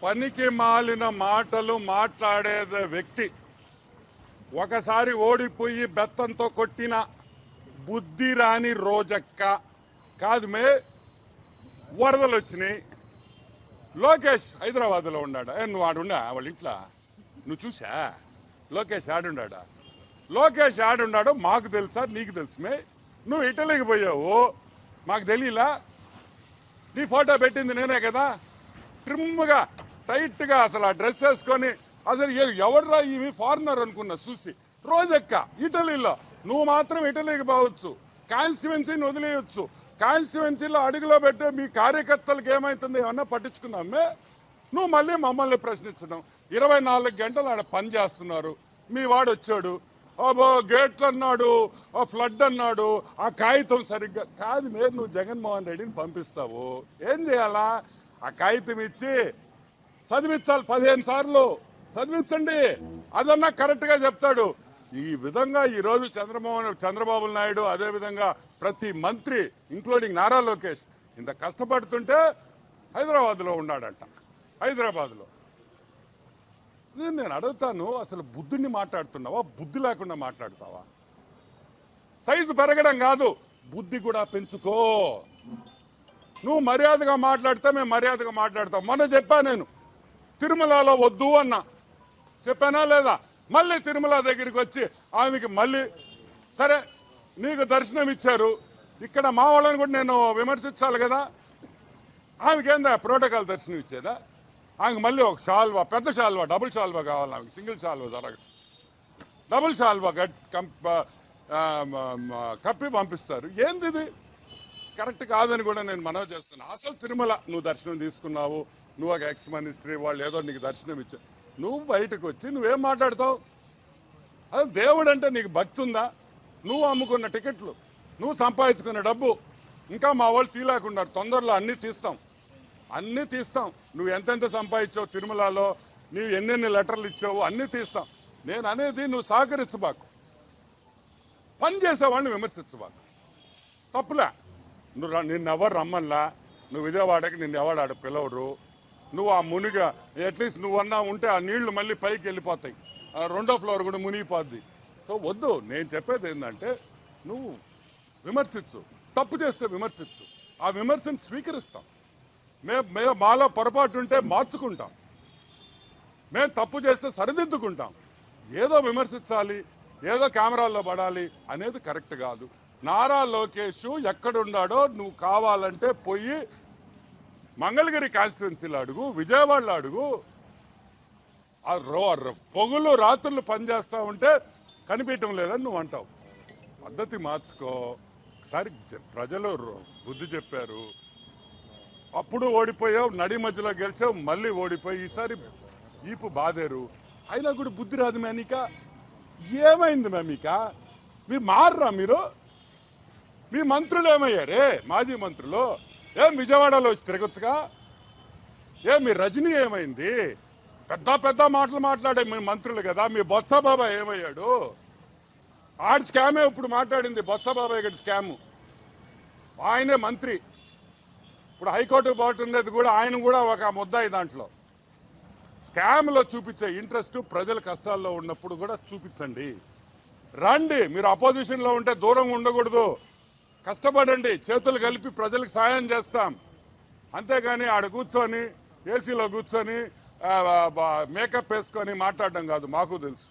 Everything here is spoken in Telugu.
పనికి మాలిన మాటలు మాట్లాడే వ్యక్తి ఒకసారి ఓడిపోయి బెత్తంతో కొట్టిన బుద్ధి రాని రోజక్క కాదు. వరదలు వచ్చినాయి. లోకేష్ హైదరాబాద్లో ఉన్నాడా? నువ్వు ఆడుండా వాళ్ళ ఇంట్లో? నువ్వు చూసా లోకేష్ ఆడుండా? లోకేష్ ఆడున్నాడో మాకు తెలుసా? నీకు తెలుసు. నువ్వు ఇటలీకి పోయావు, మాకు తెలియలా? నీ ఫోటో పెట్టింది నేనే కదా. ట్రిమ్గా టైట్గా అసలు ఆ డ్రెస్ వేసుకొని అసలు ఎవర్రా ఇవి ఫారినర్ అనుకున్నా చూసి. రోజెక్క ఇటలీలో నువ్వు మాత్రం ఇటలీకి పోవచ్చు, కాన్స్టిట్యువెన్సీని వదిలేయచ్చు. కాన్స్టిట్యువెన్సీలో అడుగులో పెట్టే మీ కార్యకర్తలకు ఏమవుతుంది ఏమన్నా పట్టించుకున్నామే? నువ్వు మళ్ళీ మమ్మల్ని ప్రశ్నించడం. 24 గంటలు ఆడ పని చేస్తున్నారు. మీ వాడు వచ్చాడు, గేట్లు అన్నాడు, ఫ్లడ్ అన్నాడు, ఆ కాగితం సరిగ్గా కాదు. నువ్వు జగన్మోహన్ రెడ్డిని పంపిస్తావు, ఏం చేయాలా? ఆ కాగితం ఇచ్చి చదివించాలి, 15 సార్లు చదివించండి, అదన్నా కరెక్ట్గా చెప్తాడు. ఈ విధంగా ఈరోజు చంద్రబాబు నాయుడు, అదేవిధంగా ప్రతి మంత్రి ఇంక్లూడింగ్ నారా లోకేష్ ఇంత కష్టపడుతుంటే హైదరాబాద్లో ఉన్నాడంట. హైదరాబాద్లో నేను అడుగుతాను, అసలు బుద్ధిని మాట్లాడుతున్నావా? బుద్ధి లేకుండా మాట్లాడతావా? సైజు పెరగడం కాదు, బుద్ధి కూడా పెంచుకో. నువ్వు మర్యాదగా మాట్లాడితే మేము మర్యాదగా మాట్లాడతాం. మొన్న చెప్పా నేను, తిరుమలలో వద్దు అన్నా, చెప్పానా లేదా? మళ్ళీ తిరుమల దగ్గరికి వచ్చి ఆమెకి మళ్ళీ సరే నీకు దర్శనం ఇచ్చారు, ఇక్కడ మా వాళ్ళని కూడా నేను విమర్శించాలి కదా. ఆమెకేందా ప్రోటోకాల్ దర్శనం ఇచ్చేదా? ఆమెకు మళ్ళీ ఒక షాల్వా, పెద్ద షాల్వా, డబుల్ షాల్వా కావాలి. ఆమెకి సింగిల్ షాల్వా జరగదు, డబుల్ షాల్వా కప్పి పంపిస్తారు. ఏంది ఇది? కరెక్ట్ కాదని కూడా నేను మనవి చేస్తున్నా. అసలు తిరుమల నువ్వు దర్శనం తీసుకున్నావు, నువ్వు ఒక ఎక్స్ మినిస్ట్రీ, వాళ్ళు ఏదో నీకు దర్శనం ఇచ్చావు, నువ్వు బయటకు వచ్చి నువ్వేం మాట్లాడతావు? అసలు దేవుడు అంటే నీకు భక్తి ఉందా? నువ్వు అమ్ముకున్న టికెట్లు, నువ్వు సంపాదించుకున్న డబ్బు ఇంకా మా వాళ్ళు తీలేకున్నారు. తొందరలో అన్నీ తీస్తాం, అన్నీ తీస్తాం. నువ్వు ఎంతెంత సంపాదించావు తిరుమలలో, నువ్వు ఎన్నెన్ని లెటర్లు ఇచ్చావు, అన్నీ తీస్తాం. నేను అనేది నువ్వు సహకరించబాకు, పని చేసేవాడిని విమర్శించబాకు. తప్పులే. నిన్నెవరు రమ్మల్లా, నువ్వు విజయవాడకి నిన్నెవడు ఆడ పిలవరు. నువ్వు ఆ మునిగా అట్లీస్ట్ నువ్వన్నా ఉంటే ఆ నీళ్లు మళ్ళీ పైకి వెళ్ళిపోతాయి, 2వ ఫ్లోర్ కూడా మునిగిపోద్ది. సో వద్దు. నేను చెప్పేది ఏంటంటే నువ్వు విమర్శించు, తప్పు చేస్తే విమర్శించు, ఆ విమర్శను స్వీకరిస్తాం. మేము మాలో పొరపాటు ఉంటే మార్చుకుంటాం, మేము తప్పు చేస్తే సరిదిద్దుకుంటాం. ఏదో విమర్శించాలి, ఏదో కెమెరాల్లో పడాలి అనేది కరెక్ట్ కాదు. నారా లోకేష్ ఎక్కడున్నాడో నువ్వు కావాలంటే పోయి మంగళగిరి కాన్స్టిట్యున్సీలో అడుగు, విజయవాడలో అడుగు. పొగులు రాత్రులు పనిచేస్తా ఉంటే కనిపించడం లేదని నువ్వు అంటావు. పద్ధతి మార్చుకో. ఒకసారి ప్రజలు బుద్ధి చెప్పారు, అప్పుడు ఓడిపోయావు, నడి మధ్యలో గెలిచావు, మళ్ళీ ఓడిపోయి ఈసారి ఈపు బాధారు. అయినా కూడా బుద్ధి రాదు మేనిక. ఏమైంది మేమిక? మీరు మారరా? మీ మంత్రులు ఏమయ్యారే? మాజీ మంత్రులు ఏం విజయవాడలో వచ్చి తిరగొచ్చుగా? మీ రజనీ ఏమైంది? పెద్ద పెద్ద మాటలు మాట్లాడే మీ మంత్రులు కదా. మీ బొత్స బాబాయ్ ఏమయ్యాడు? ఆడి స్కామే ఇప్పుడు మాట్లాడింది, బొత్స బాబాయ్ గడి స్కాము. ఆయనే మంత్రి, ఇప్పుడు హైకోర్టుకు పోతున్నది కూడా ఆయన కూడా ఒక ముద్దాయి. దాంట్లో స్కామ్లో చూపించే ఇంట్రెస్ట్ ప్రజల కష్టాల్లో ఉన్నప్పుడు కూడా చూపించండి. రండి, మీరు అపోజిషన్లో ఉంటే దూరంగా ఉండకూడదు. కష్టపడండి, చేతులు కలిపి ప్రజలకు సాయం చేస్తాం. అంతేగాని ఆడ కూర్చొని ఏసీలో కూర్చొని మేకప్ వేసుకొని మాట్లాడడం కాదు, మాకు తెలుసు.